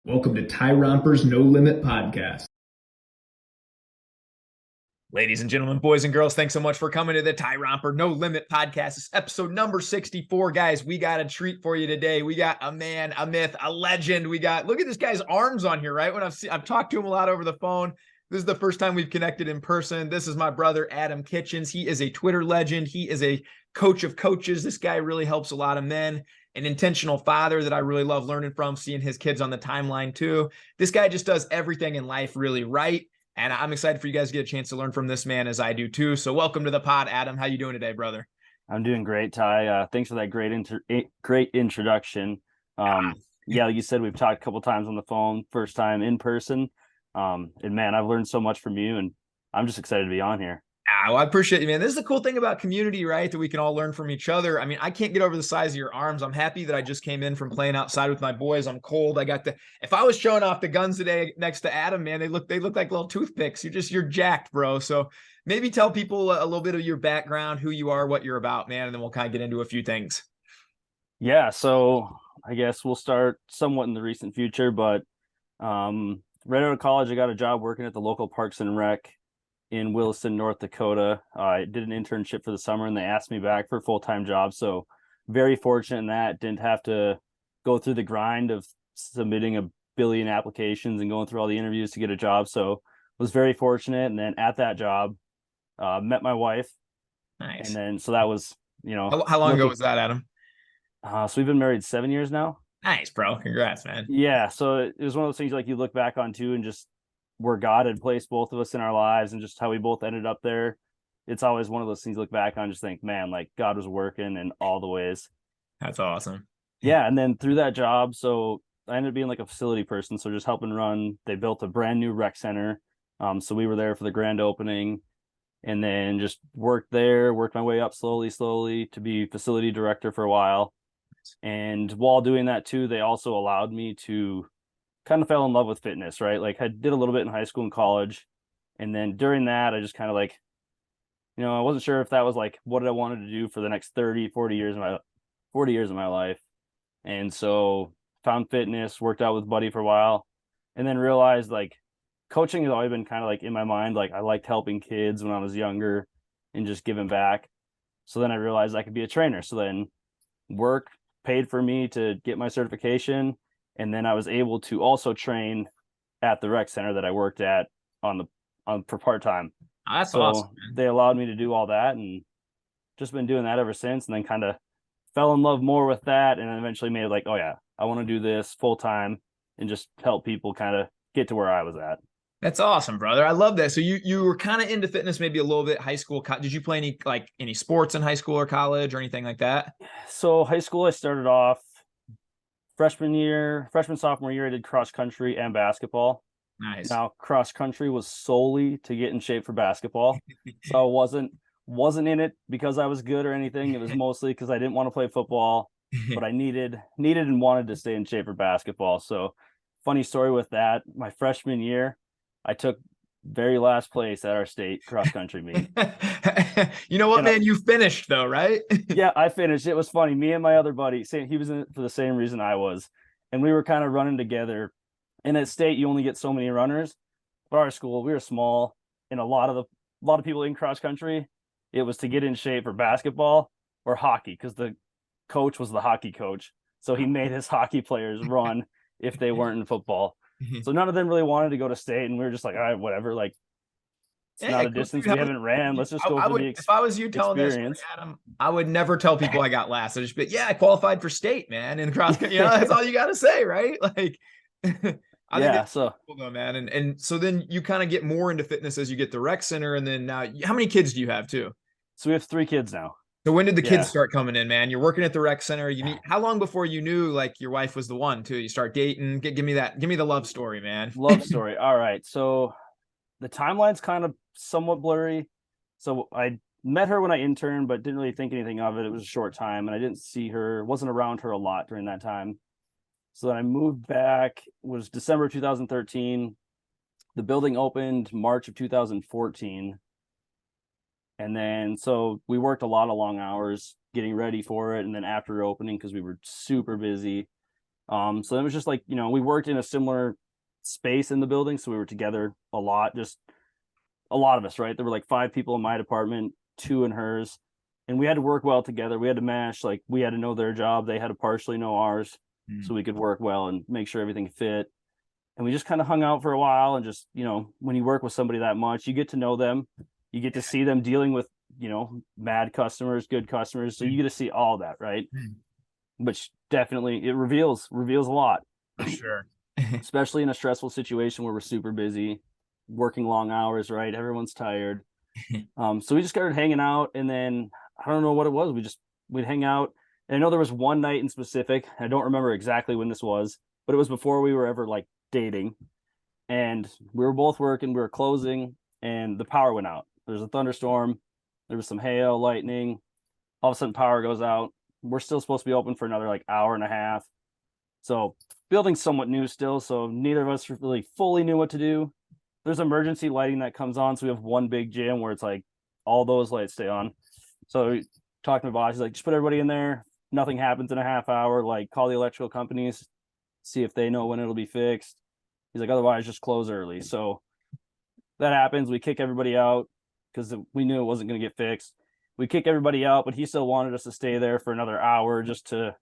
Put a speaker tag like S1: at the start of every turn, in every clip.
S1: Welcome to Tyrompers No Limit Podcast. Ladies and gentlemen, boys and girls, thanks so much for coming to the Tyromper No Limit Podcast. It's episode number 64, guys. We got a treat for you today. We got a man, a myth, a legend. Look at this guy's arms on here, right? When I've talked to him a lot over the phone. This is the first time we've connected in person. This is my brother, Adam Kitchens. He is a Twitter legend. He is a coach of coaches. This guy really helps a lot of men. An intentional father that I really love learning from, seeing his kids on the timeline too. This guy just does everything in life really right. And I'm excited for you guys to get a chance to learn from this man as I do too. So welcome to the pod, Adam. How you doing today, brother?
S2: I'm doing great, Ty. Thanks for that great introduction. Yeah, like you said, we've talked a couple times on the phone, first time in person. And man, I've learned so much from you, and I'm just excited to be on here.
S1: Well, I appreciate you, man. This is the cool thing about community, right? That we can all learn from each other. I mean, I can't get over the size of your arms. I'm happy that I just came in from playing outside with my boys. I'm cold. If I was showing off the guns today next to Adam, man, they look like little toothpicks. You're jacked, bro. So maybe tell people a little bit of your background, who you are, what you're about, man, and then we'll kind of get into a few things.
S2: Yeah, so I guess we'll start somewhat in the recent future, but right out of college, I got a job working at the local Parks and Rec in Williston, North Dakota. I did an internship for the summer and they asked me back for a full-time job. So very fortunate in that. Didn't have to go through the grind of submitting a billion applications and going through all the interviews to get a job. So was very fortunate. And then at that job, met my wife.
S1: Nice.
S2: And then, so that was,
S1: How long ago was that, Adam?
S2: So we've been married 7 years now.
S1: Nice, bro. Congrats, man.
S2: Yeah. So it was one of those things like you look back on too, and just where God had placed both of us in our lives and just how we both ended up there. It's always one of those things you look back on, just think, man, like God was working in all the ways.
S1: That's awesome.
S2: Yeah. And then through that job, so I ended up being like a facility person. So just helping run, they built a brand new rec center. So we were there for the grand opening and then just worked there, worked my way up slowly to be facility director for a while. And while doing that too, they also allowed me to kind of fell in love with fitness, right? Like I did a little bit in high school and college. And then during that, I just kind of like, I wasn't sure if that was like what I wanted to do for the next 40 years of my life. And so found fitness, worked out with Buddy for a while, and then realized like coaching has always been kind of like in my mind. Like I liked helping kids when I was younger and just giving back. So then I realized I could be a trainer. So then work paid for me to get my certification. And then I was able to also train at the rec center that I worked at for part-time.
S1: That's
S2: So
S1: awesome, man.
S2: they allowed me to do all that and just been doing that ever since. And then kind of fell in love more with that. And then eventually made it like, oh yeah, I want to do this full time and just help people kind of get to where I was at.
S1: That's awesome, brother. I love that. So you were kind of into fitness, maybe a little bit high school. Did you play any sports in high school or college or anything like that?
S2: So high school, I started off freshman, sophomore year, I did cross country and basketball.
S1: Nice.
S2: Now, cross country was solely to get in shape for basketball. So I wasn't in it because I was good or anything. It was mostly because I didn't want to play football, but I needed and wanted to stay in shape for basketball. So funny story with that, my freshman year, I took very last place at our state cross country meet.
S1: You know what,
S2: And
S1: man? You finished though, right?
S2: yeah, I finished. It was funny. Me and my other buddy, he was in it for the same reason I was. And we were kind of running together. And at state, you only get so many runners. But our school, we were small, and a lot of people in cross country, it was to get in shape for basketball or hockey because the coach was the hockey coach. So he made his hockey players run if they weren't in football. So none of them really wanted to go to state, and we were just like, all right, whatever. Like it's
S1: Yeah,
S2: not a
S1: cool.
S2: distance we haven't ran. Let's just go
S1: I
S2: for
S1: would,
S2: the
S1: if I was you telling that story,
S2: experience.
S1: Adam, I would never tell people I got last. I just be, yeah, I qualified for state, man, in cross country. That's all you got to say, right? Like, I think
S2: Yeah.
S1: that's
S2: So
S1: cool though, man. And so then you kind of get more into fitness as you get the rec center, and then now, how many kids do you have too?
S2: we have 3 kids now.
S1: So when did the kids
S2: Yeah.
S1: start coming in, man? You're working at the rec center. You meet how long before you knew like your wife was the one too? You start dating. Give me that. Give me the love story, man.
S2: Love story. All right. So the timeline's kind of somewhat blurry. So I met her when I interned, but didn't really think anything of it. It was a short time, and I didn't see her, wasn't around her a lot during that time. So then I moved back, was December 2013. The building opened March of 2014. And then so we worked a lot of long hours getting ready for it. And then after opening, because we were super busy. So it was just like, we worked in a similar space in the building, so we were together a lot, just a lot of us, right? There were like 5 people in my department, 2 in hers, and we had to work well together. We had to mesh, like we had to know their job, they had to partially know ours,
S1: Mm.
S2: so we could work well and make sure everything fit. And we just kind of hung out for a while, and just, when you work with somebody that much, you get to know them, you get to see them dealing with, mad customers, good customers, so you get to see all that, right?
S1: Mm.
S2: Which definitely, it reveals a lot,
S1: For sure.
S2: especially in a stressful situation where we're super busy, working long hours, right? Everyone's tired. So we just started hanging out, and then I don't know what it was. We'd hang out. And I know there was one night in specific. I don't remember exactly when this was, but it was before we were ever like dating. And we were both working, we were closing, and the power went out. There's a thunderstorm, there was some hail, lightning. All of a sudden, power goes out. We're still supposed to be open for another like hour and a half. So building's somewhat new still, so neither of us really fully knew what to do. There's emergency lighting that comes on, so we have one big gym where it's like all those lights stay on. So talking to my boss, he's like, just put everybody in there. Nothing happens in a half hour. Like, call the electrical companies, see if they know when it'll be fixed. He's like, otherwise, just close early. So that happens. We kick everybody out because we knew it wasn't going to get fixed. We kick everybody out, but he still wanted us to stay there for another hour just to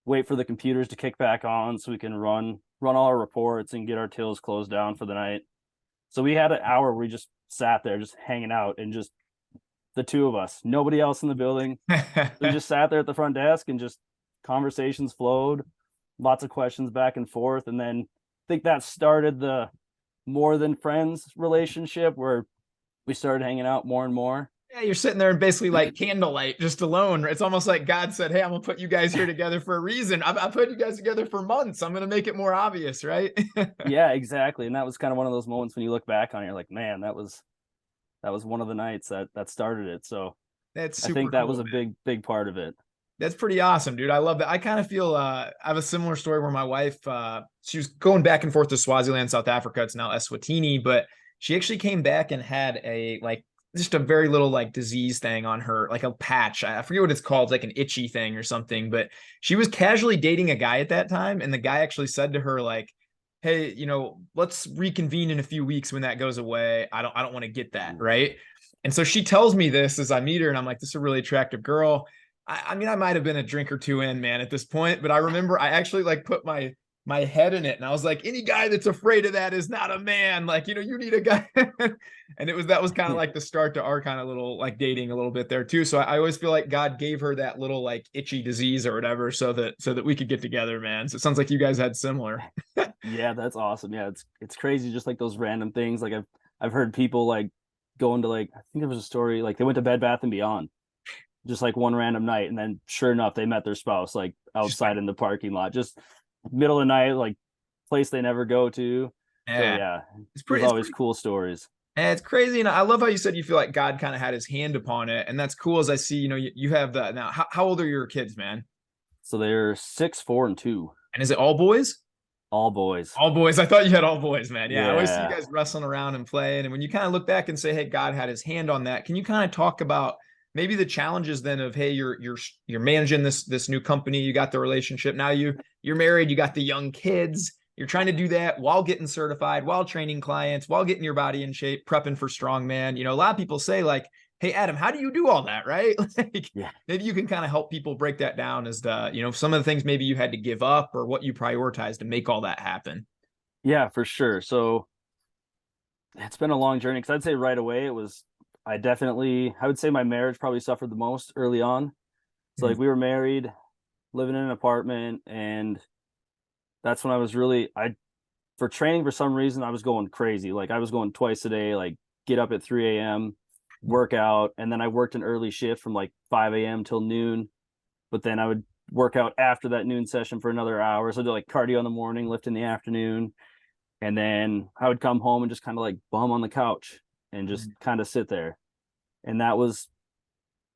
S2: wait for the computers to kick back on so we can run all our reports and get our tills closed down for the night. So we had an hour where we just sat there just hanging out, and just the 2 of us, nobody else in the building. We just sat there at the front desk, and just conversations flowed, lots of questions back and forth. And then I think that started the more than friends relationship, where we started hanging out more and more.
S1: Yeah, you're sitting there and basically like candlelight, just alone. It's almost like God said, "Hey, I'm gonna put you guys here together for a reason. I've put you guys together for months. I'm gonna make it more obvious, right?"
S2: Yeah, exactly. And that was kind of one of those moments when you look back on it, you're like, man, that was one of the nights that started it. So
S1: That's
S2: I
S1: super
S2: think that
S1: cool,
S2: was a
S1: man.
S2: big part of it.
S1: That's pretty awesome, dude. I love that. I kind of feel I have a similar story where my wife she was going back and forth to Swaziland, South Africa. It's now Eswatini, but she actually came back and had a like just a very little like disease thing on her, like a patch. I forget what it's called, like an itchy thing or something. But she was casually dating a guy at that time, and the guy actually said to her, like, "Hey, let's reconvene in a few weeks when that goes away. I don't want to get that, right?" And so she tells me this as I meet her, and I'm like, "This is a really attractive girl." I mean, I might have been a drink or two in, man, at this point, but I remember I actually like put my head in it, and I was like, any guy that's afraid of that is not a man. Like, you need a guy. And that was kind of like the start to our kind of little like dating a little bit there too. So I always feel like God gave her that little like itchy disease or whatever, so that we could get together, man. So it sounds like you guys had similar.
S2: Yeah, that's awesome. Yeah, it's crazy, just like those random things. Like I've heard people like going to, like, I think there was a story like they went to Bed Bath and Beyond just like one random night, and then sure enough they met their spouse like
S1: Just like,
S2: outside in the parking lot, just middle of the night, like place they never go to. So
S1: yeah,
S2: yeah,
S1: it's
S2: there's
S1: pretty, it's
S2: always
S1: pretty
S2: cool stories.
S1: And it's crazy. And I love how you said you feel like God kind of had his hand upon it. And that's cool as I see, you have the now. How old are your kids, man?
S2: So they're 6, 4, and 2,
S1: And is it all boys?
S2: all boys.
S1: All boys. I thought you had all boys, man. Yeah, I always see you
S2: Yeah.
S1: guys wrestling around and playing. And when you kind of look back and say, "Hey, God had His hand on that," can you kind of talk about maybe the challenges then of, hey, you're managing this new company, you got the relationship, now you're married, you got the young kids, you're trying to do that while getting certified, while training clients, while getting your body in shape, prepping for strongman. A lot of people say like, "Hey, Adam, how do you do all that?" Right? Like,
S2: Yeah.
S1: maybe you can kind of help people break that down as some of the things maybe you had to give up or what you prioritized to make all that happen.
S2: Yeah, for sure. So it's been a long journey, because I'd say right away it was, I would say my marriage probably suffered the most early on. So like we were married, living in an apartment, and that's when I was really, I for training, for some reason I was going crazy. Like I was going twice a day, like get up at 3 a.m., work out, and then I worked an early shift from like 5 a.m. till noon. But then I would work out after that noon session for another hour. So I did like cardio in the morning, lift in the afternoon, and then I would come home and just kind of like bum on the couch and just kind of sit there. And that was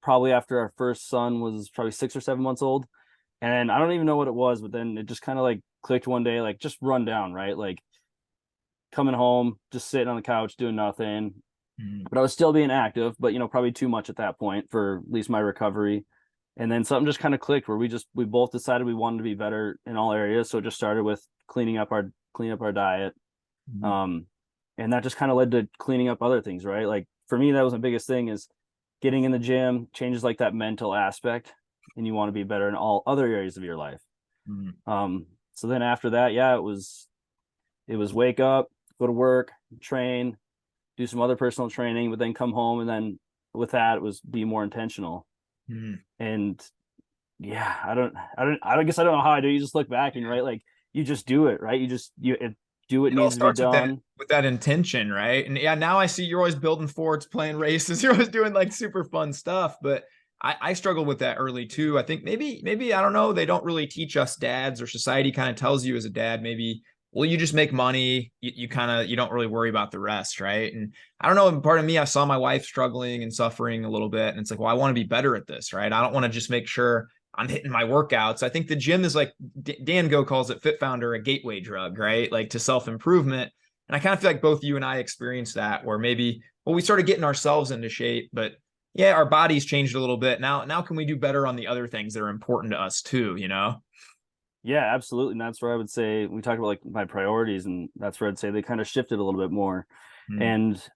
S2: probably after our first son was probably 6 or 7 months old. And I don't even know what it was, but then it just kind of like clicked one day, like just run down, right? Like coming home, just sitting on the couch doing nothing.
S1: Mm-hmm.
S2: But I was still being active, but probably too much at that point for at least my recovery. And then something just kind of clicked where we both decided we wanted to be better in all areas. So it just started with cleaning up our diet.
S1: Mhm.
S2: Um, and that just kind of led to cleaning up other things, right? Like for me, that was the biggest thing is getting in the gym changes like that mental aspect, and you want to be better in all other areas of your life.
S1: Mhm.
S2: So then after that, yeah, it was wake up, go to work, train, do some other personal training, but then come home, and then with that, it was be more intentional.
S1: Mhm.
S2: And yeah, I guess I don't know how I do. You just look back and right, like you just do it, right? Do what
S1: It all
S2: needs to be
S1: starts
S2: done.
S1: with that intention, right? And yeah, now I see you're always building forts, playing races. You're always doing like super fun stuff. But I struggled with that early too. I think maybe I don't know. They don't really teach us dads, or society kind of tells you as a dad, maybe, well, you just make money. You kind of you don't really worry about the rest, right? And I don't know. And part of me, I saw my wife struggling and suffering a little bit, and it's like, well, I want to be better at this, right? I don't want to just make sure I'm hitting my workouts. I think the gym is like Dan Go calls it Fit Founder, a gateway drug, right? Like to self improvement. And I kind of feel like both you and I experienced that, where maybe, well, we started getting ourselves into shape, but yeah, our bodies changed a little bit. Now can we do better on the other things that are important to us too, you know?
S2: Yeah, absolutely. And that's where I would say we talked about like my priorities, and that's where I'd say they kind of shifted a little bit more.
S1: Mm,
S2: And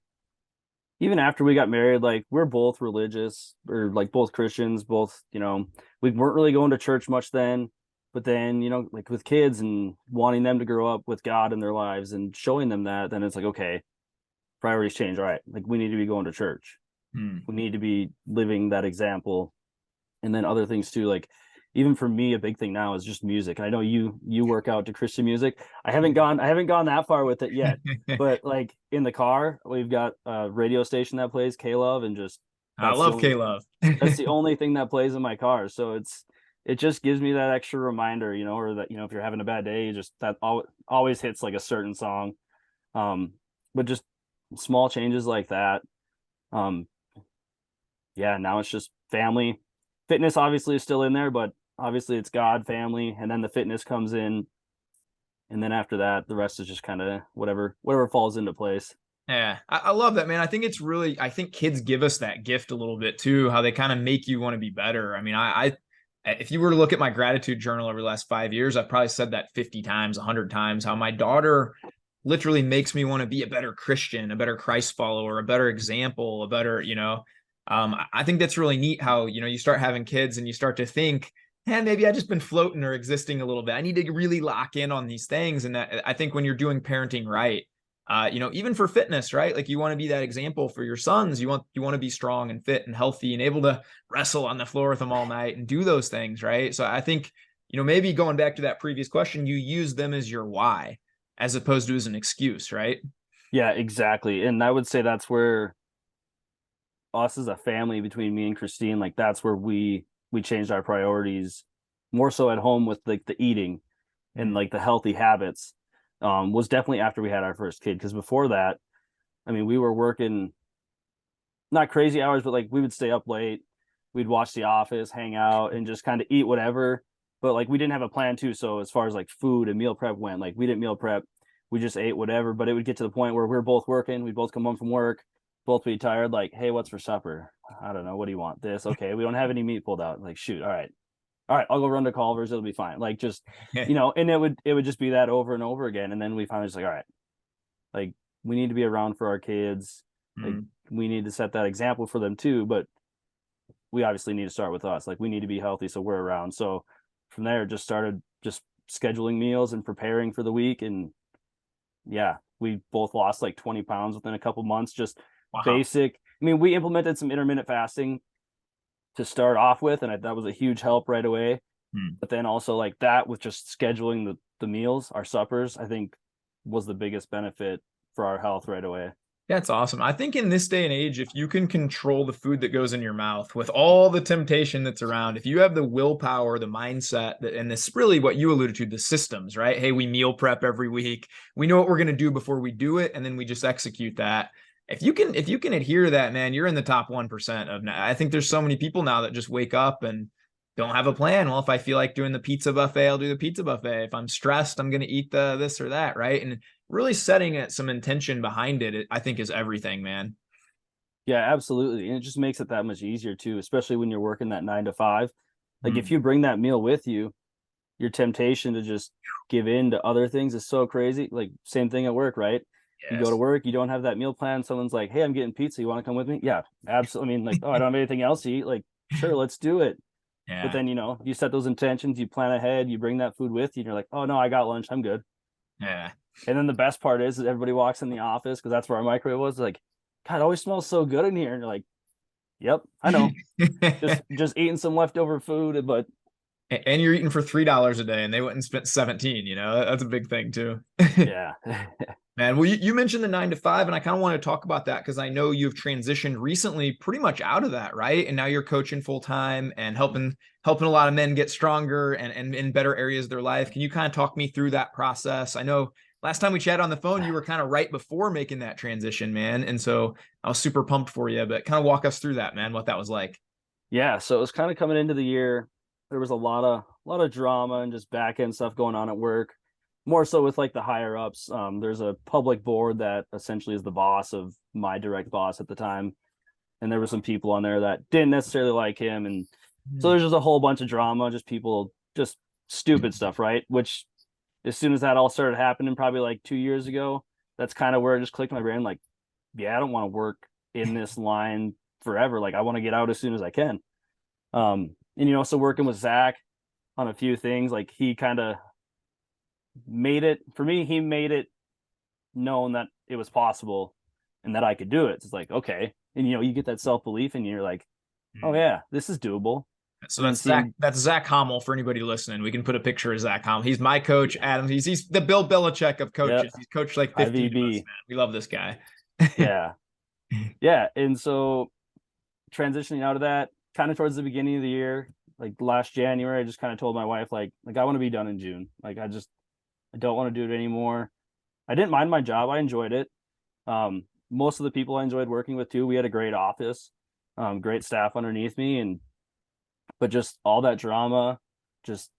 S2: even after we got married, like we're both religious, or like both Christians, both, we weren't really going to church much then. But then, like with kids and wanting them to grow up with God in their lives and showing them that, then it's like, okay, priorities change. All right, like we need to be going to church.
S1: mm.
S2: We need to be living that example. And then other things too, like even for me, a big thing now is just music. And I know you work out to Christian music. I haven't gone that far with it yet. But like in the car, we've got a radio station that plays K Love, and just
S1: I love K Love.
S2: that's the only thing that plays in my car. So it just gives me that extra reminder, or that, if you're having a bad day, just that always hits like a certain song. But just small changes like that. Um, yeah, now it's just family. Fitness obviously is still in there, but obviously it's God, family, and then the fitness comes in, and then after that, the rest is just kind of whatever falls into place.
S1: Yeah, I love that, man. I think it's really, I think kids give us that gift a little bit too, how they kind of make you want to be better. I mean, if you were to look at my gratitude journal over the last 5 years, I've probably said that 50 times, 100 times, how my daughter literally makes me want to be a better Christian, a better Christ follower, a better example, a better, I think that's really neat how, you start having kids and you start to think, and maybe I just been floating or existing a little bit. I need to really lock in on these things. And that, I think when you're doing parenting right, even for fitness, right? Like you want to be that example for your sons. You want to be strong and fit and healthy and able to wrestle on the floor with them all night and do those things, right? So I think, maybe going back to that previous question, you use them as your why as opposed to as an excuse, right?
S2: Yeah, exactly. And I would say that's where us as a family, between me and Christine, like that's where we changed our priorities more so at home with like the eating and
S1: Mm.
S2: like the healthy habits. Was definitely after we had our first kid, because before that, I mean, we were working not crazy hours, but like we would stay up late. We'd watch The Office, hang out, and just kind of eat whatever. But like we didn't have a plan too. So as far as like food and meal prep went, like we didn't meal prep. We just ate whatever. But it would get to the point where we were both working. We'd both come home from work, both be tired. Like, hey, what's for supper? I don't know. What do you want? This? Okay, we don't have any meat pulled out. Like, shoot. All right. I'll go run to Culver's. It'll be fine. Like, just and it would just be that over and over again. And then we finally just like, all right, like we need to be around for our kids. Like
S1: Mm.
S2: we need to set that example for them too. But we obviously need to start with us. Like we need to be healthy so we're around. So from there, just started just scheduling meals and preparing for the week. And yeah, we both lost like 20 pounds within a couple months. Just
S1: Wow.
S2: basic. I mean, we implemented some intermittent fasting to start off with, and that was a huge help right away.
S1: Mm.
S2: But then also like that with just scheduling the meals, our suppers, I think was the biggest benefit for our health right away.
S1: That's awesome. I think in this day and age, if you can control the food that goes in your mouth with all the temptation that's around, if you have the willpower, the mindset, and this really what you alluded to, the systems, right? Hey, we meal prep every week. We know what we're going to do before we do it, and then we just execute that. If you can adhere to that, man, you're in the top 1% of now. I think there's so many people now that just wake up and don't have a plan. Well, if I feel like doing the pizza buffet, I'll do the pizza buffet. If I'm stressed, I'm going to eat the this or that, right? And really setting it some intention behind it, I think is everything, man.
S2: Yeah, absolutely. And it just makes it that much easier too, especially when you're working that 9 to 5. Like if you bring that meal with you, your temptation to just give in to other things is so crazy. Like same thing at work, right? You go to
S1: Yes.
S2: work, you don't have that meal plan. Someone's like, "Hey, I'm getting pizza. You want to come with me?" Yeah, absolutely. I mean, like, oh, I don't have anything else to eat. Like, sure, let's do it. But
S1: Yeah.
S2: then, you set those intentions, you plan ahead, you bring that food with you, and you're like, "Oh no, I got lunch. I'm good."
S1: Yeah.
S2: And then the best part is everybody walks in the office because that's where our microwave was. Like, God, it always smells so good in here. And you're like, "Yep, I know. Just eating some leftover food, but
S1: And you're eating for $3 a day, and they went and spent 17. That's a big thing too.
S2: yeah."
S1: Man, well, you mentioned the 9 to 5, and I kind of want to talk about that because I know you've transitioned recently pretty much out of that, right? And now you're coaching full time and helping a lot of men get stronger and in better areas of their life. Can you kind of talk me through that process? I know last time we chatted on the phone, you were kind of right before making that transition, man. And so I was super pumped for you, but kind of walk us through that, man, what that was like.
S2: Yeah, so it was kind of coming into the year. There was a lot of drama and just back end stuff going on at work. More so with like the higher ups. There's a public board that essentially is the boss of my direct boss at the time, and there were some people on there that didn't necessarily like him, and so there's just a whole bunch of drama, just people, just stupid stuff, right? Which as soon as that all started happening, probably like 2 years ago, that's kind of where it just clicked in my brain. Like, yeah, I don't want to work in this line forever. Like, I want to get out as soon as I can. And so working with Zach on a few things, like he kind of made it for me. He made it known that it was possible and that I could do it. It's like, okay, and you get that self belief, and you're like, oh yeah, this is doable.
S1: So
S2: And then
S1: that's Zach.
S2: seeing,
S1: That's Zach Hommel for anybody listening. We can put a picture of Zach Hommel. He's my coach, Adam. He's the Bill Belichick of
S2: yeah,
S1: coaches. He's coached like 15 of us,
S2: IVB,
S1: man. We love this guy.
S2: yeah, yeah. And so transitioning out of that, kind of towards the beginning of the year, like last January, I just kind of told my wife, like I want to be done in June. Like I don't want to do it anymore. I didn't mind my job. I enjoyed it. Most of the people I enjoyed working with too. We had a great office, great staff underneath me, but just all that drama just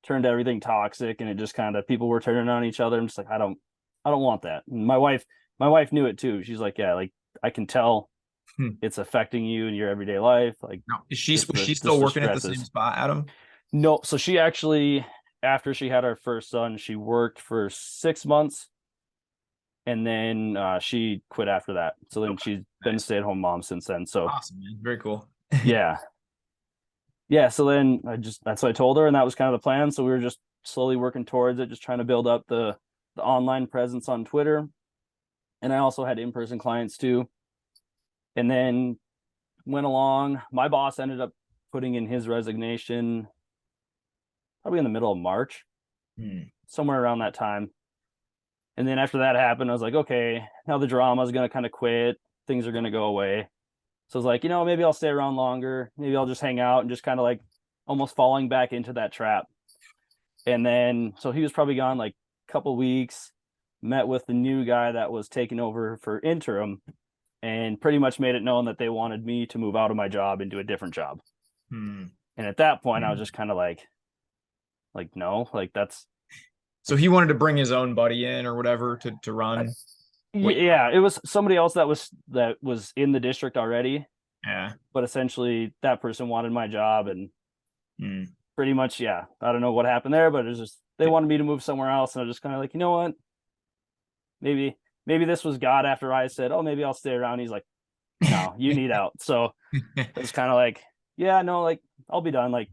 S2: turned everything toxic, and it just kind of, people were turning on each other. I'm just like, I don't want that. And my wife knew it too. She's like, yeah, like I can tell it's affecting you in your everyday life. Like
S1: No,
S2: just
S1: was
S2: the
S1: she
S2: just
S1: still
S2: the
S1: working at the same
S2: stresses.
S1: spot, Adam?
S2: No, so she actually, after she had our first son, she worked for 6 months, and then she quit after that. So then
S1: Okay,
S2: she's been a
S1: nice,
S2: stay-at-home mom since then. So
S1: awesome, man. Very cool.
S2: yeah. Yeah. So then that's what I told her, and that was kind of the plan. So we were just slowly working towards it, just trying to build up the online presence on Twitter. And I also had in-person clients too. And then went along. My boss ended up putting in his resignation probably in the middle of March,
S1: Hmm.
S2: somewhere around that time. And then after that happened, I was like, okay, now the drama is going to kind of quit. Things are going to go away. So I was like, maybe I'll stay around longer. Maybe I'll just hang out, and just kind of like almost falling back into that trap. And then, so he was probably gone like a couple weeks, met with the new guy that was taking over for interim, and pretty much made it known that they wanted me to move out of my job into a different job.
S1: Hmm.
S2: And at that point, I was just kind of like, no, like that's,
S1: So he wanted to bring his own buddy in or whatever to run. What?
S2: yeah, it was somebody else that was in the district already,
S1: Yeah.
S2: but essentially that person wanted my job, and
S1: Hmm.
S2: pretty much, yeah, I don't know what happened there, but it was just, they wanted me to move somewhere else, and I was just kind of like, you know what, maybe this was God after I said, oh, maybe I'll stay around. He's like, no, you need out. So it was kind of like, yeah, no, like I'll be done. Like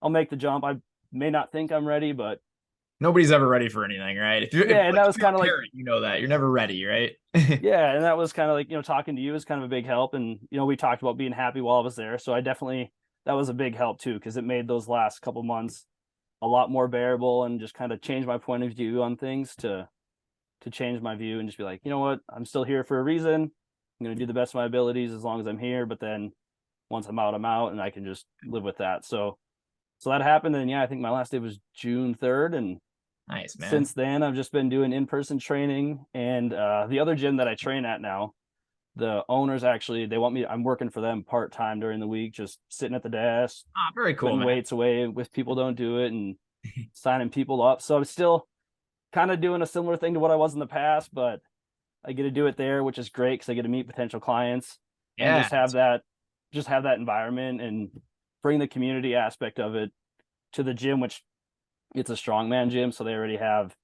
S2: I'll make the jump. I may not think I'm ready, but
S1: Nobody's ever ready for anything, right?
S2: yeah. And
S1: Like
S2: that
S1: if
S2: was
S1: you're
S2: kind of
S1: a
S2: like,
S1: parent, you know that you're never ready, right?
S2: yeah. And that was kind of like, talking to you is kind of a big help. And, we talked about being happy while I was there. So that was a big help too, because it made those last couple months a lot more bearable, and just kind of changed my point of view on things, to change my view and just be like, you know what, I'm still here for a reason. I'm going to do the best of my abilities as long as I'm here. But then once I'm out, and I can just live with that. So that happened. And yeah, I think my last day was June 3rd. And
S1: Nice, man.
S2: since then, I've just been doing in-person training. And the other gym that I train at now, the owners actually, they want me, I'm working for them part-time during the week, just sitting at the desk,
S1: Ah, very cool,
S2: putting
S1: man.
S2: weights away with people don't do it, and signing people up. So I'm still kind of doing a similar thing to what I was in the past, but I get to do it there, which is great because I get to meet potential clients and
S1: Yeah.
S2: just have that environment. And bring the community aspect of it to the gym, which it's a strongman gym, so they already have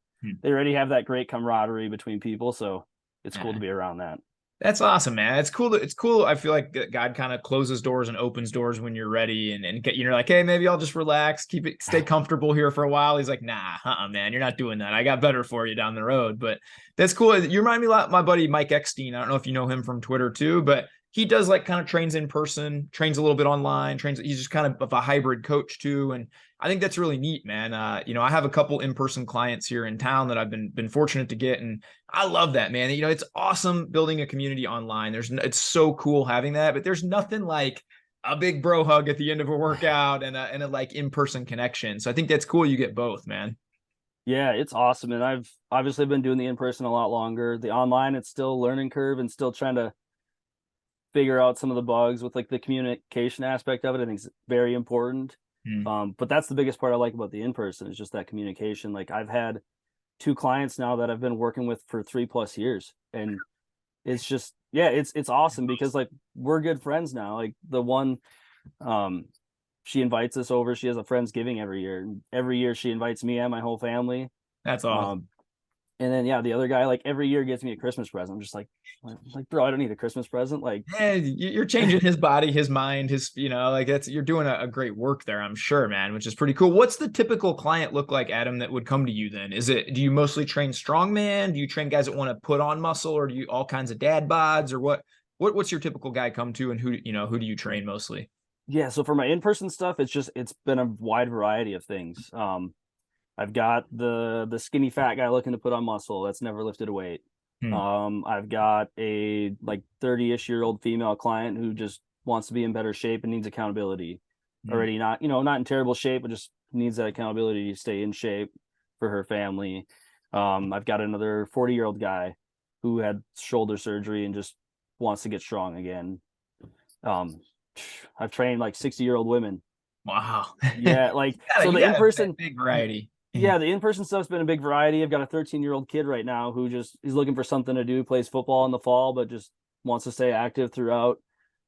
S2: that great camaraderie between people. So it's cool to be around that.
S1: That's awesome, man. It's cool. It's cool. I feel like God kind of closes doors and opens doors when you're ready, and get, you're like, hey, maybe I'll just relax, stay comfortable here for a while. He's like, nah, man, you're not doing that. I got better for you down the road. But that's cool. You remind me a lot of my buddy Mike Eckstein. I don't know if you know him from Twitter too, but he does like kind of trains in person, trains a little bit online, trains. He's just kind of a hybrid coach too, and I think that's really neat, man. I have a couple in-person clients here in town that I've been fortunate to get, and I love that, man. It's awesome building a community online. It's so cool having that, but there's nothing like a big bro hug at the end of a workout and a like in-person connection. So I think that's cool. You get both, man.
S2: Yeah, it's awesome. And I've obviously been doing the in-person a lot longer. The online, it's still a learning curve and still trying to figure out some of the bugs with like the communication aspect of it. I think it's very important. But that's the biggest part I like about the in-person is just that communication. Like I've had 2 clients now that I've been working with for 3+ years, and it's just, yeah, it's awesome because like we're good friends now. Like the one, she invites us over. She has a Friendsgiving every year. Every year she invites me and my whole family.
S1: That's awesome.
S2: And then the other guy like every year gets me a Christmas present. I'm just like, bro, I don't need a Christmas present. Like,
S1: yeah, you're changing his body, his mind, his, like you're doing a great work there, I'm sure, man, which is pretty cool. What's the typical client look like, Adam, that would come to you then? Do you mostly train strongman? Do you train guys that want to put on muscle, or do you all kinds of dad bods, or what's your typical guy come to, and who do you train mostly?
S2: Yeah. So for my in-person stuff, it's been a wide variety of things. I've got the skinny fat guy looking to put on muscle that's never lifted a weight. I've got a like 30-ish-year-old female client who just wants to be in better shape and needs accountability. Already not in terrible shape, but just needs that accountability to stay in shape for her family. I've got another 40-year-old guy who had shoulder surgery and just wants to get strong again. I've trained like 60-year-old women.
S1: Wow.
S2: Yeah, like so the in-person
S1: big variety.
S2: Yeah, the in-person stuff's been a big variety. I've got a 13-year-old kid right now who he's looking for something to do, plays football in the fall, but just wants to stay active throughout.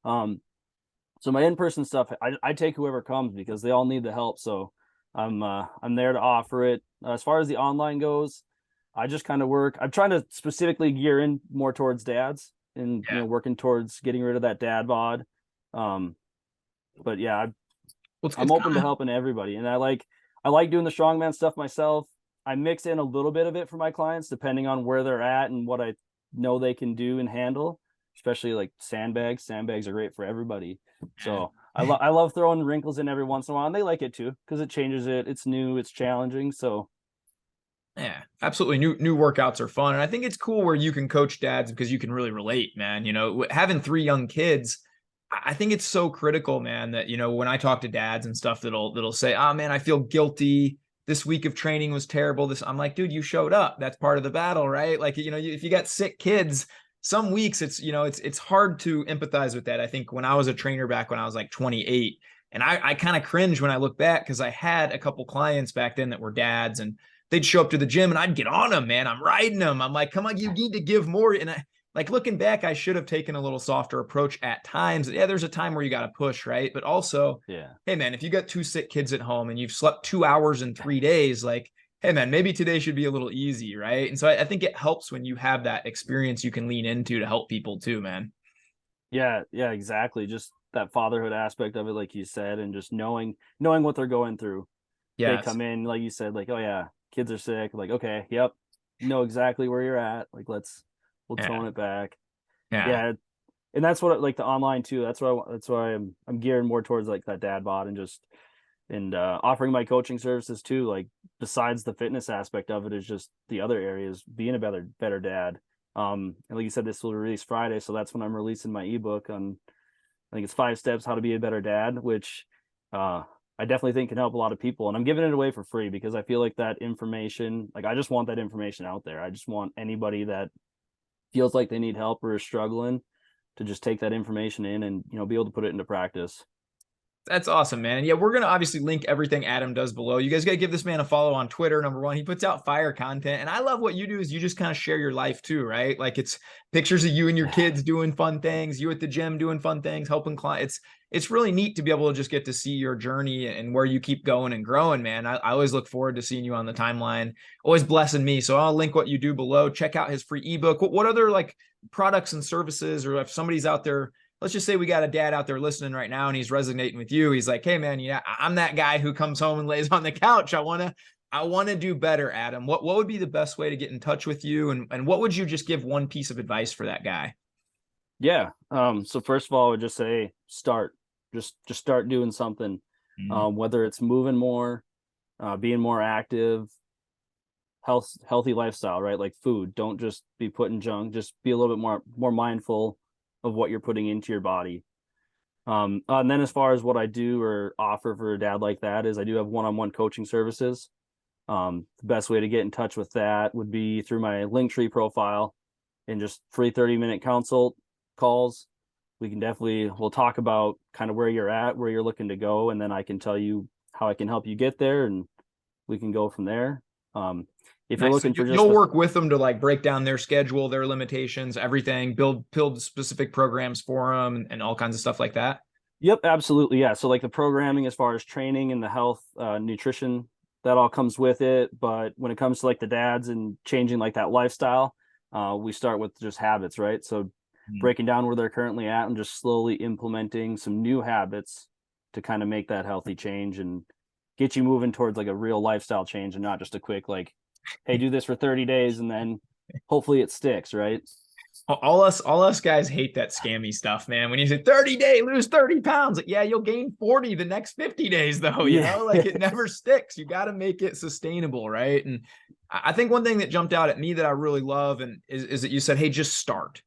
S2: So my in-person stuff, I take whoever comes because they all need the help. So I'm there to offer it. As far as the online goes, I just kind of work. I'm trying to specifically gear in more towards dads and working towards getting rid of that dad bod. But yeah, I'm open to helping everybody, and I like doing the strongman stuff myself. I mix in a little bit of it for my clients, depending on where they're at and what I know they can do and handle, especially like sandbags. Sandbags are great for everybody. So I love throwing wrinkles in every once in a while, and they like it too, because it changes it. It's new, it's challenging. So
S1: yeah, absolutely. New workouts are fun. And I think it's cool where you can coach dads because you can really relate, man. Having 3 young kids, I think it's so critical, man, that, when I talk to dads and stuff that'll say, oh man, I feel guilty. This week of training was terrible. I'm like, dude, you showed up. That's part of the battle, right? Like, if you got sick kids, some weeks it's hard to empathize with that. I think when I was a trainer back when I was like 28, and I kind of cringe when I look back because I had a couple clients back then that were dads, and they'd show up to the gym and I'd get on them, man. I'm riding them. I'm like, come on, you need to give more. And like looking back, I should have taken a little softer approach at times. Yeah, there's a time where you got to push, right? But also, hey man, if you got 2 sick kids at home and you've slept 2 hours in 3 days, like, hey man, maybe today should be a little easy, right? And so I think it helps when you have that experience you can lean into to help people too, man.
S2: Yeah, exactly. Just that fatherhood aspect of it, like you said, and just knowing what they're going through. They come in, like you said, like, oh yeah, kids are sick. Like, okay, yep, know exactly where you're at. Like, we'll tone it back. Yeah. And that's what like the online too. That's why I'm gearing more towards like that dad bod and offering my coaching services too. Like besides the fitness aspect of it is just the other areas, being a better dad. And like you said, this will release Friday, so that's when I'm releasing my ebook on, I think it's 5 steps how to be a better dad, which I definitely think can help a lot of people. And I'm giving it away for free because I feel like that information, like I just want that information out there. I just want anybody that feels like they need help or is struggling to just take that information in and be able to put it into practice.
S1: That's awesome, man. And yeah, we're going to obviously link everything Adam does below. You guys got to give this man a follow on Twitter. Number one, he puts out fire content. And I love what you do is you just kind of share your life too, right? Like it's pictures of you and your kids doing fun things, you at the gym doing fun things, helping clients. It's really neat to be able to just get to see your journey and where you keep going and growing, man. I always look forward to seeing you on the timeline, always blessing me. So I'll link what you do below. Check out his free ebook. What other like products and services, or if somebody's out there, let's just say we got a dad out there listening right now and he's resonating with you. He's like, hey man, yeah, I'm that guy who comes home and lays on the couch. I want to do better, Adam. What would be the best way to get in touch with you? And what would you just give one piece of advice for that guy?
S2: Yeah. So first of all, I would just say start. Just start doing something. Whether it's moving more, being more active, healthy lifestyle, right? Like food. Don't just be putting junk. Just be a little bit more mindful of what you're putting into your body. And then as far as what I do or offer for a dad like that is I do have one-on-one coaching services. The best way to get in touch with that would be through my Linktree profile and just free 30-minute consult calls. We'll talk about kind of where you're at, where you're looking to go, and then I can tell you how I can help you get there, and we can go from there. If you're looking for
S1: you'll work with them to like break down their schedule, their limitations, everything, build specific programs for them and all kinds of stuff like that.
S2: Yep, absolutely. Yeah. So like the programming as far as training and the health, nutrition, that all comes with it. But when it comes to like the dads and changing like that lifestyle, we start with just habits, right? So breaking down where they're currently at and just slowly implementing some new habits to kind of make that healthy change and get you moving towards like a real lifestyle change and not just a quick like, hey, do this for 30 days and then hopefully it sticks, right?
S1: All us guys hate that scammy stuff, man. When you say 30-day, lose 30 pounds, like, yeah, you'll gain 40 the next 50 days, though. You know, like it never sticks. You got to make it sustainable, right? And I think one thing that jumped out at me that I really love and is that you said, hey, just start.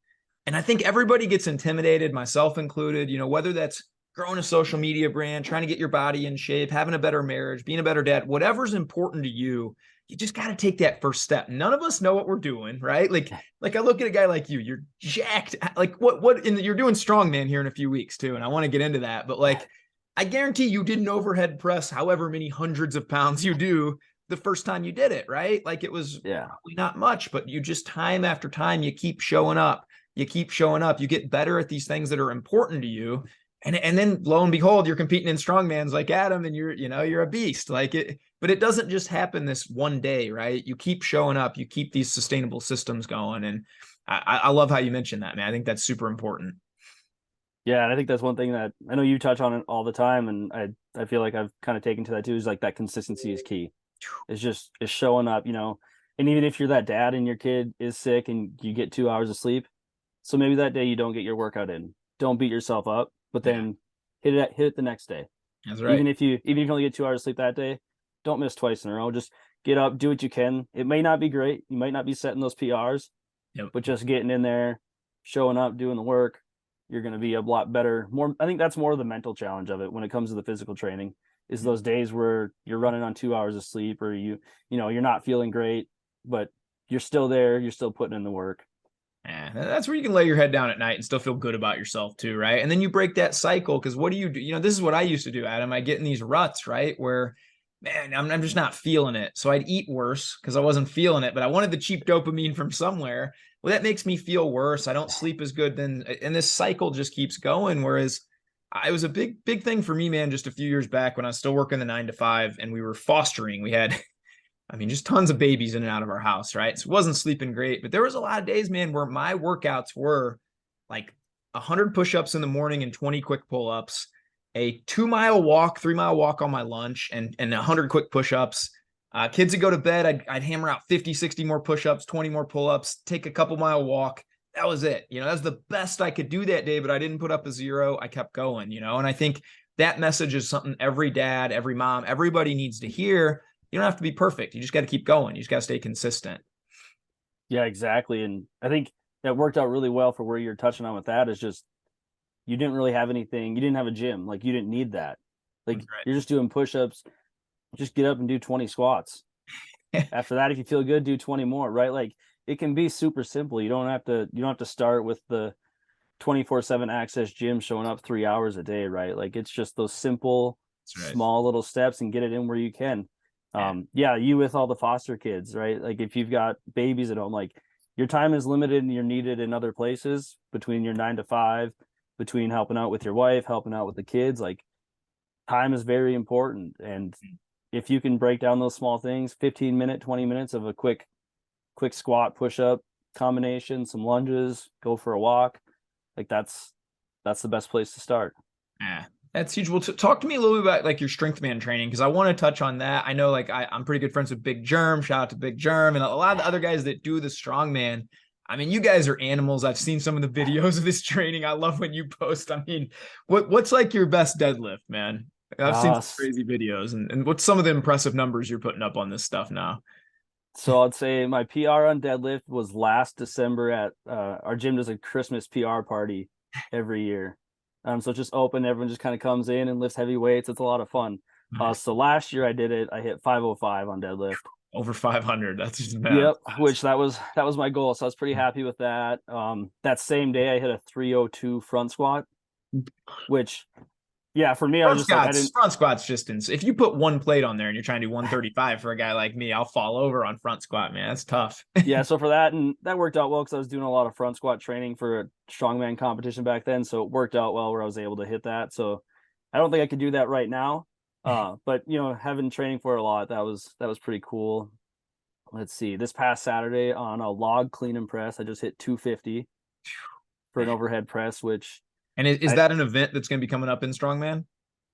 S1: And I think everybody gets intimidated, myself included, you know, whether that's growing a social media brand, trying to get your body in shape, having a better marriage, being a better dad, whatever's important to you, you just got to take that first step. None of us know what we're doing, right? Like I look at a guy like you're jacked. Like you're doing strongman here in a few weeks too. And I want to get into that, but like, I guarantee you didn't overhead press however many hundreds of pounds you do the first time you did it, right? Like it was probably not much, but you just time after time, you keep showing up. You keep showing up. You get better at these things that are important to you. And then lo and behold, you're competing in strongmans like Adam and you're a beast like it, but it doesn't just happen this one day, right? You keep showing up, you keep these sustainable systems going. And I love how you mentioned that, man. I think that's super important.
S2: Yeah. And I think that's one thing that I know you touch on it all the time. And I feel like I've kind of taken to that too, is like that consistency is key. It's showing up, you know, and even if you're that dad and your kid is sick and you get 2 hours of sleep, so maybe that day you don't get your workout in, don't beat yourself up, but then hit it the next day.
S1: That's right.
S2: Even if you only get 2 hours of sleep that day, don't miss twice in a row. Just get up, do what you can. It may not be great. You might not be setting those PRs, but just getting in there, showing up, doing the work, you're going to be a lot better. I think that's more of the mental challenge of it when it comes to the physical training is those days where you're running on 2 hours of sleep or you're not feeling great, but you're still there. You're still putting in the work.
S1: Yeah, that's where you can lay your head down at night and still feel good about yourself too, right? And then you break that cycle because what do you do? You know, this is what I used to do, Adam. I get in these ruts, right? Where, man, I'm just not feeling it. So I'd eat worse because I wasn't feeling it, but I wanted the cheap dopamine from somewhere. Well, that makes me feel worse. I don't sleep as good then. And this cycle just keeps going. Whereas it was a big thing for me, man, just a few years back when I was still working the 9 to 5 and we were fostering. We had just tons of babies in and out of our house, right? So it wasn't sleeping great, but there was a lot of days, man, where my workouts were like 100 push-ups in the morning and 20 quick pull-ups, a 2-mile walk, 3-mile walk on my lunch, and 100 quick push-ups. Kids would go to bed, I'd hammer out 50, 60 more push-ups, 20 more pull-ups, take a couple-mile walk. That was it. That was the best I could do that day, but I didn't put up a 0. I kept going, and I think that message is something every dad, every mom, everybody needs to hear. You don't have to be perfect. You just got to keep going. You just got to stay consistent.
S2: Yeah, exactly. And I think that worked out really well for where you're touching on with that is just, you didn't really have anything. You didn't have a gym. Like you didn't need that. Like you're just doing push-ups, just get up and do 20 squats. After that, if you feel good, do 20 more, right? Like it can be super simple. You don't have to start with the 24/7 access gym showing up 3 hours a day, right? Like it's just those simple,
S1: That's right.
S2: small little steps and get it in where you can. Yeah, you with all the foster kids, right? Like if you've got babies at home, like your time is limited and you're needed in other places between your 9 to 5, between helping out with your wife, helping out with the kids. Like time is very important. And if you can break down those small things, 15 minute, 20 minutes of a quick squat, push up combination, some lunges, go for a walk. Like that's the best place to start.
S1: Yeah, that's huge. Well, talk to me a little bit about like your strength man training because I want to touch on that. I know like I'm pretty good friends with Big Germ. Shout out to Big Germ and a lot of the other guys that do the strongman. I mean, you guys are animals. I've seen some of the videos of this training. I love when you post. I mean, what's like your best deadlift, man? I've seen
S2: Uh,
S1: some crazy videos, and what's some of the impressive numbers you're putting up on this stuff now?
S2: so I'd say my PR on deadlift was last December at our gym does a Christmas PR party every year. So it's just open, everyone just kind of comes in and lifts heavy weights. It's a lot of fun.
S1: Nice.
S2: So last year I did it, I hit 505 on deadlift.
S1: Over 500. That's just man.
S2: Yep, which that was my goal. So I was pretty happy with that. That same day I hit a 302 front squat, which yeah, for me, I was just like, I didn't.
S1: Front squats just if you put one plate on there and you're trying to do 135 for a guy like me, I'll fall over on front squat, man. That's tough.
S2: Yeah, so for that, and that worked out well because I was doing a lot of front squat training for a strongman competition back then. So it worked out well where I was able to hit that. So I don't think I could do that right now. But having training for it a lot, that was pretty cool. Let's see. This past Saturday on a log clean and press, I just hit 250 for an overhead press, which
S1: And is that an event that's going to be coming up in Strongman?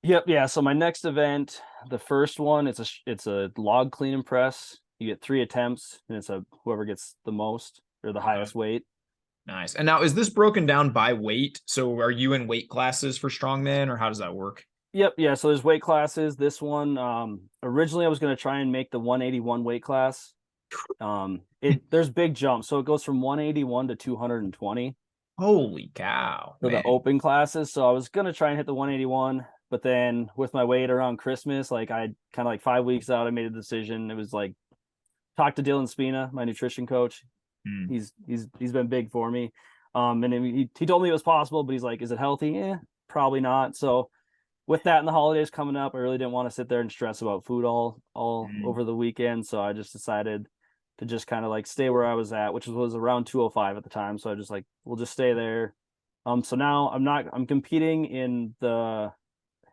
S2: Yep, yeah. So my next event, the first one, it's a log clean and press. You get 3 attempts, and it's a whoever gets the most or the highest weight.
S1: Nice. And now is this broken down by weight? So are you in weight classes for Strongman, or how does that work?
S2: Yep, yeah. So there's weight classes. This one, originally I was going to try and make the 181 weight class. There's big jumps, so it goes from 181 to 220
S1: Holy cow,
S2: for
S1: man.
S2: the open classes. So I was going to try and hit the 181, but then with my weight around Christmas, like I kind of like 5 weeks out, I made a decision. It was like talked to Dylan Spina, my nutrition coach. He's been big for me. And he told me it was possible, but he's like, is it healthy? Yeah, probably not. So with that and the holidays coming up, I really didn't want to sit there and stress about food all over the weekend. So I just decided to just kind of like stay where I was at, which was around 205 at the time. So I just like, we'll just stay there. So now I'm competing in the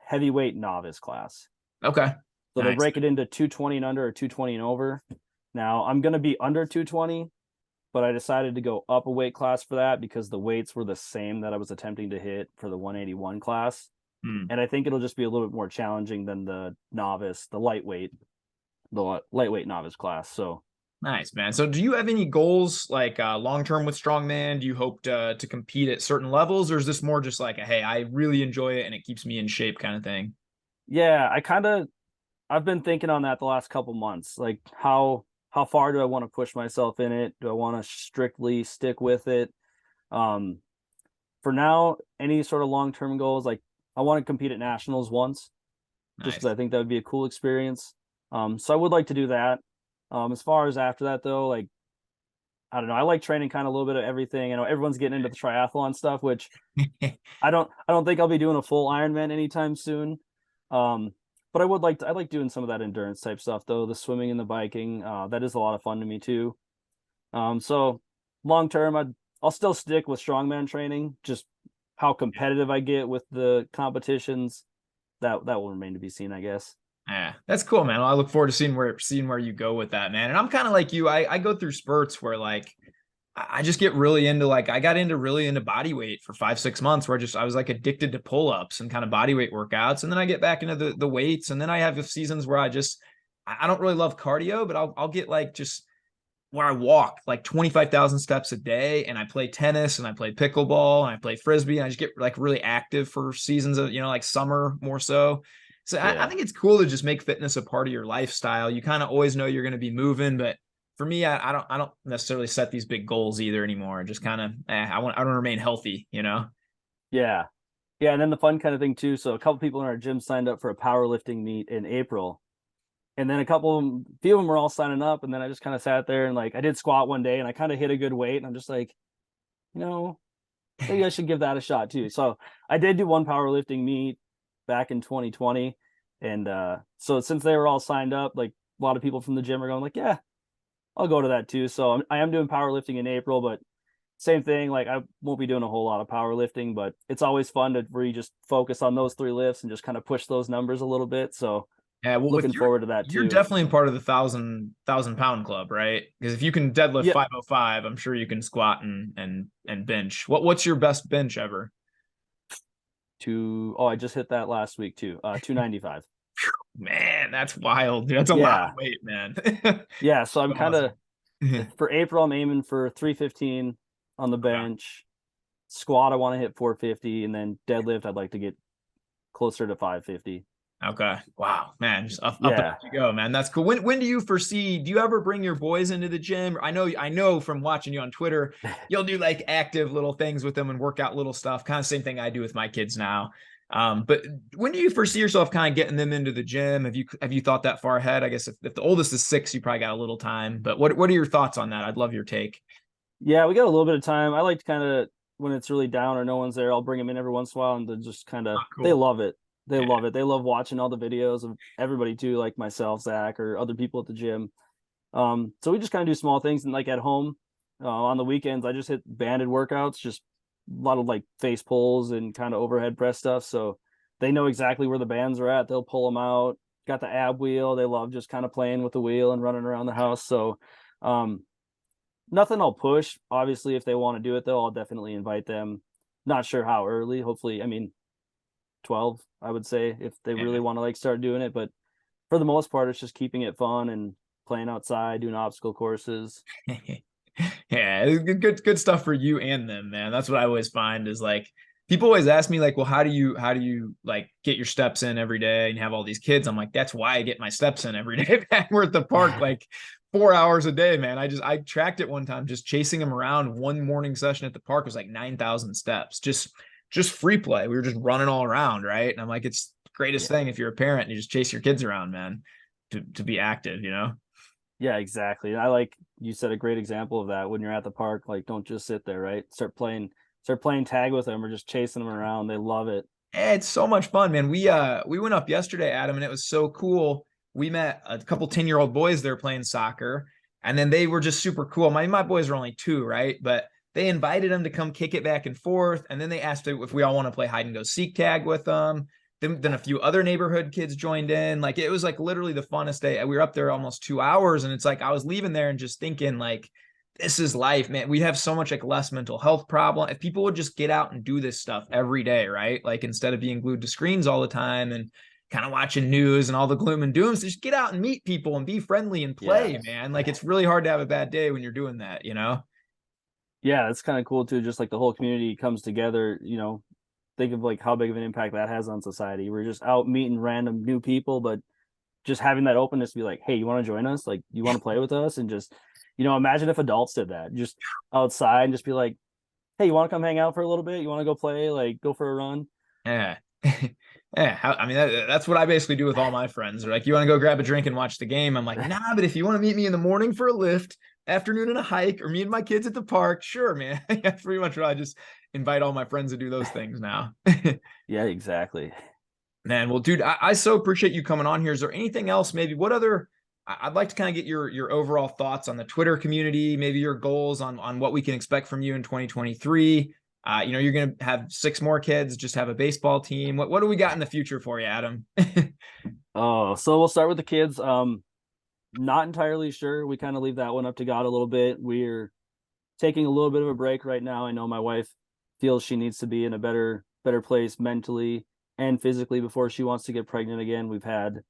S2: heavyweight novice class.
S1: Okay.
S2: So they
S1: Nice.
S2: break it into 220 and under or 220 and over. Now I'm going to be under 220, but I decided to go up a weight class for that because the weights were the same that I was attempting to hit for the 181 class. And I think it'll just be a little bit more challenging than the lightweight novice class. So
S1: Nice, man. So do you have any goals like long term with Strongman? Do you hope to compete at certain levels, or is this more just like a hey, I really enjoy it and it keeps me in shape kind of thing?
S2: yeah, I've been thinking on that the last couple months. Like how far do I want to push myself in it? Do I want to strictly stick with it? For now, any sort of long-term goals, like I want to compete at nationals once, just because I think that would be a cool experience. So I would like to do that. As far as after that though, like I don't know, I like training kind of a little bit of everything. I know everyone's getting into the triathlon stuff, which I don't think I'll be doing a full Ironman anytime soon. But I like doing some of that endurance type stuff though, the swimming and the biking. That is a lot of fun to me too. So long term, I'll still stick with strongman training. Just how competitive I get with the competitions, that will remain to be seen, I guess.
S1: Yeah, that's cool, man. Well, I look forward to seeing where you go with that, man. And I'm kind of like you. I go through spurts where like I just get really into like I got into really into body weight for 5-6 months where I was like addicted to pull-ups and kind of body weight workouts. And then I get back into the weights. And then I have seasons where I don't really love cardio, but I'll get like just where I walk like 25,000 steps a day and I play tennis and I play pickleball and I play frisbee and I just get like really active for seasons of, like summer more so. So
S2: Yeah.
S1: I think it's cool to just make fitness a part of your lifestyle. You kind of always know you're going to be moving, but for me, I don't necessarily set these big goals either anymore. Just kind of, I want to remain healthy.
S2: Yeah. Yeah. And then the fun kind of thing too. So a couple people in our gym signed up for a powerlifting meet in April. And then a few of them were all signing up. And then I just kind of sat there and like, I did squat one day and I kind of hit a good weight. And I'm just like, maybe I should give that a shot too. So I did do one powerlifting meet back in 2020. And so since they were all signed up, like a lot of people from the gym are going like, yeah, I'll go to that too. So I am doing powerlifting in April, but same thing. Like I won't be doing a whole lot of powerlifting, but it's always fun to where you just focus on those 3 lifts and just kind of push those numbers a little bit. So
S1: Yeah, well, with
S2: looking forward to that
S1: you're
S2: too.
S1: definitely part of the thousand pound club, right? Because if you can deadlift
S2: Yeah.
S1: 505, I'm sure you can squat and bench. What's your best bench ever?
S2: I just hit that last week too. 295.
S1: Man, that's wild. Dude. That's a lot of
S2: Yeah.
S1: weight, man.
S2: Yeah. So I'm kind of
S1: Awesome.
S2: for April, I'm aiming for 315 on the
S1: Okay.
S2: bench. Squat, I want to hit 450, and then deadlift, I'd like to get closer to 550.
S1: Okay. Wow, man, just up and
S2: Yeah.
S1: up you go, man. That's cool. When do you foresee? Do you ever bring your boys into the gym? I know from watching you on Twitter, you'll do like active little things with them and work out little stuff. Kind of same thing I do with my kids now. But when do you foresee yourself kind of getting them into the gym? Have you thought that far ahead? I guess if the oldest is 6, you probably got a little time. But what are your thoughts on that? I'd love your take.
S2: Yeah, we got a little bit of time. I like to kind of when it's really down or no one's there, I'll bring them in every once in a while and they just kind of
S1: Oh,
S2: they
S1: cool.
S2: love it. They
S1: Yeah.
S2: love it. They love watching all the videos of everybody too, like myself, Zach, or other people at the gym. So we just kind of do small things and like at home, on the weekends, I just hit banded workouts, just a lot of like face pulls and kind of overhead press stuff. So they know exactly where the bands are at. They'll pull them out. Got the ab wheel. They love just kind of playing with the wheel and running around the house. So, um, nothing I'll push. Obviously, if they want to do it though, I'll definitely invite them. Not sure how early. Hopefully, I mean 12, I would say, if they really want to like start doing it. But for the most part, it's just keeping it fun and playing outside, doing obstacle courses.
S1: Yeah. Yeah, it's good stuff for you and them, man. That's what I always find is like people always ask me like, well, how do you like get your steps in every day and have all these kids? I'm like, that's why I get my steps in every day. We're at the park like 4 hours a day, man. I tracked it one time, just chasing them around. One morning session at the park was like 9,000 steps, just free play. We were just running all around, right? And I'm like, it's the greatest
S2: Yeah.
S1: thing if you're a parent and you just chase your kids around, man, to be active, you know?
S2: Yeah, exactly. I like you said a great example of that when you're at the park. Like, don't just sit there, right? Start playing tag with them or just chasing them around. They love it.
S1: It's so much fun, man. We went up yesterday, Adam, and it was so cool. We met a couple 10-year-old boys there playing soccer, and then they were just super cool. My boys are only 2, right? But they invited them to come kick it back and forth, and then they asked if we all want to play hide and go seek tag with them. Then a few other neighborhood kids joined in. Like it was like literally the funnest day. We were up there almost 2 hours, and it's like I was leaving there and just thinking like this is life, man. We have so much like less mental health problem. If people would just get out and do this stuff every day, right? Like instead of being glued to screens all the time and kind of watching news and all the gloom and dooms, just get out and meet people and be friendly and
S2: Yeah.
S1: play, man. Like it's really hard to have a bad day when you're doing that, you know?
S2: Yeah, it's kind of cool too. Just like the whole community comes together, think of like how big of an impact that has on society. We're just out meeting random new people, but just having that openness to be like, hey, you want to join us? Like, you want to play with us? And just, imagine if adults did that, just outside and just be like, hey, you want to come hang out for a little bit? You want to go play? Like, go for a run?
S1: Yeah. Yeah. I mean, that's what I basically do with all my friends. They're like, you want to go grab a drink and watch the game? I'm like, nah, but if you want to meet me in the morning for a lift, afternoon and a hike, or me and my kids at the park, sure, man. That's pretty much what I just invite all my friends to do those things now.
S2: Yeah, exactly.
S1: Man, well, dude, I so appreciate you coming on here. Is there anything else? Maybe what other? I'd like to kind of get your overall thoughts on the Twitter community, maybe your goals on what we can expect from you in 2023. You're gonna have 6 more kids, just have a baseball team. What do we got in the future for you, Adam?
S2: Oh, so we'll start with the kids. Not entirely sure. We kind of leave that one up to God a little bit. We're taking a little bit of a break right now. I know my wife feels she needs to be in a better place mentally and physically before she wants to get pregnant again. We've had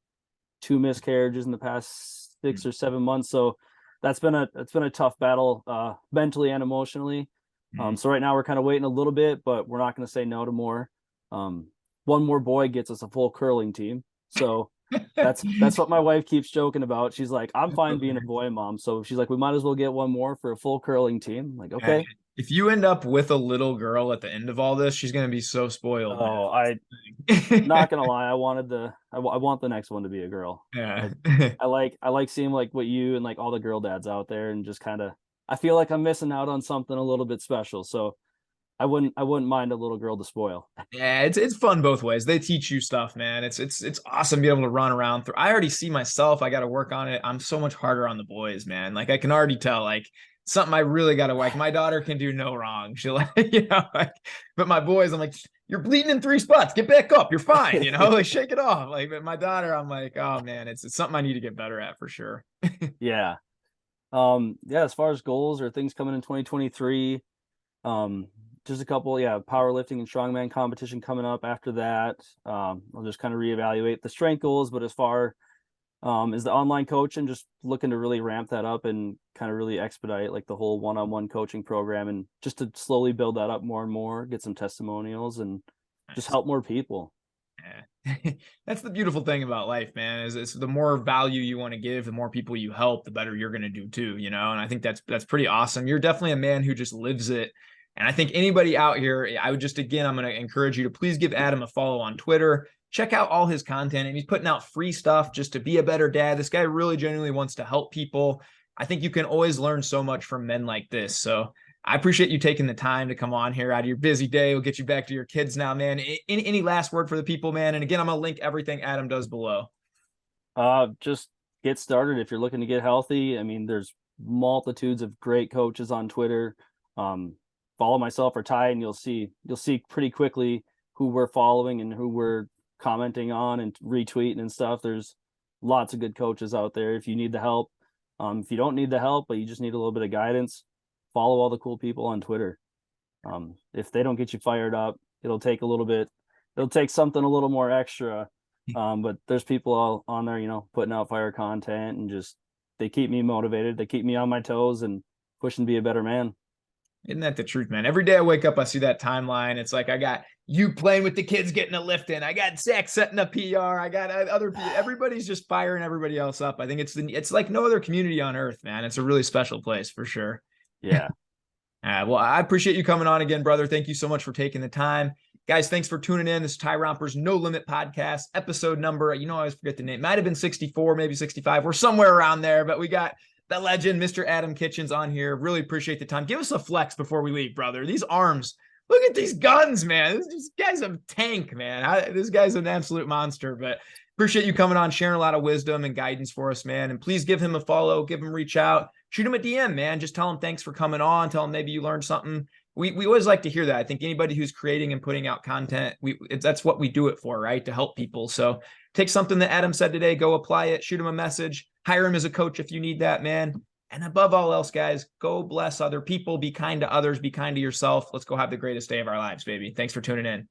S2: 2 miscarriages in the past 6 or 7 months, so it's been a tough battle, mentally and emotionally. So right now we're kind of waiting a little bit, but we're not going to say no to more. um One more boy gets us a full curling team, so that's what my wife keeps joking about. She's like, I'm fine being a boy mom, so she's like, we might as well get one more for a full curling team. I'm like,
S1: Man,
S2: okay.
S1: if you end up with a little girl at the end of all this, she's gonna be so spoiled, man.
S2: Oh,
S1: That's
S2: I
S1: the thing.
S2: not gonna lie, I want the next one to be a girl.
S1: Yeah.
S2: I like seeing like what you and like all the girl dads out there and just kind of I feel like I'm missing out on something a little bit special. So I wouldn't mind a little girl to spoil.
S1: Yeah, it's fun both ways. They teach you stuff, man. It's awesome to be able to run around through. I already see myself. I got to work on it. I'm so much harder on the boys, man. Like I can already tell, like something I really got to like. My daughter can do no wrong. She'll, like, like, but my boys, I'm like, you're bleeding in 3 spots. Get back up. You're fine. Like shake it off. Like, but my daughter, I'm like, oh man, it's something I need to get better at for sure.
S2: Yeah. Yeah, as far as goals or things coming in 2023, um, just a couple, yeah, powerlifting and strongman competition coming up after that. I'll just kind of reevaluate the strength goals, but as far is the online coaching, just looking to really ramp that up and kind of really expedite like the whole one-on-one coaching program, and just to slowly build that up more and more, get some testimonials and just help more people.
S1: Yeah. That's the beautiful thing about life, man, is it's the more value you want to give, the more people you help, the better you're going to do too, And I think that's pretty awesome. You're definitely a man who just lives it. And I think anybody out here, I would just, again, I'm going to encourage you to please give Adam a follow on Twitter. Check out all his content, and he's putting out free stuff just to be a better dad. This guy really genuinely wants to help people. I think you can always learn so much from men like this. So I appreciate you taking the time to come on here out of your busy day. We'll get you back to your kids now, man. Any last word for the people, man? And again, I'm going to link everything Adam does below.
S2: Just get started if you're looking to get healthy. I mean, there's multitudes of great coaches on Twitter. Follow myself or Ty, and you'll see pretty quickly who we're following and who we're commenting on and retweeting and stuff. There's lots of good coaches out there. If you need the help, if you don't need the help, but you just need a little bit of guidance, follow all the cool people on Twitter. If they don't get you fired up, it'll take something a little more extra. But there's people all on there, putting out fire content, and just, they keep me motivated. They keep me on my toes and pushing to be a better man.
S1: Isn't that the truth, man? Every day I wake up, I see that timeline. It's like, I got you playing with the kids, getting a lift in. I got Zach setting a PR. I got other people. Everybody's just firing everybody else up. I think it's like no other community on earth, man. It's a really special place for sure.
S2: Yeah.
S1: Well, I appreciate you coming on again, brother. Thank you so much for taking the time. Guys, thanks for tuning in. This is Tyrompers No Limit Podcast, episode number, I always forget the name. Might have been 64, maybe 65. We're somewhere around there, but we got the legend, Mr. Adam Kitchens, on here. Really appreciate the time. Give us a flex before we leave, brother. These arms, look at these guns, man. This guy's a tank, man. This guy's an absolute monster, but appreciate you coming on, sharing a lot of wisdom and guidance for us, man. And please give him a follow, give him reach out, shoot him a DM, man. Just tell him thanks for coming on. Tell him maybe you learned something. We always like to hear that. I think anybody who's creating and putting out content, that's what we do it for, right? To help people. So take something that Adam said today, go apply it, shoot him a message, hire him as a coach if you need that, man. And above all else, guys, go bless other people, be kind to others, be kind to yourself. Let's go have the greatest day of our lives, baby. Thanks for tuning in.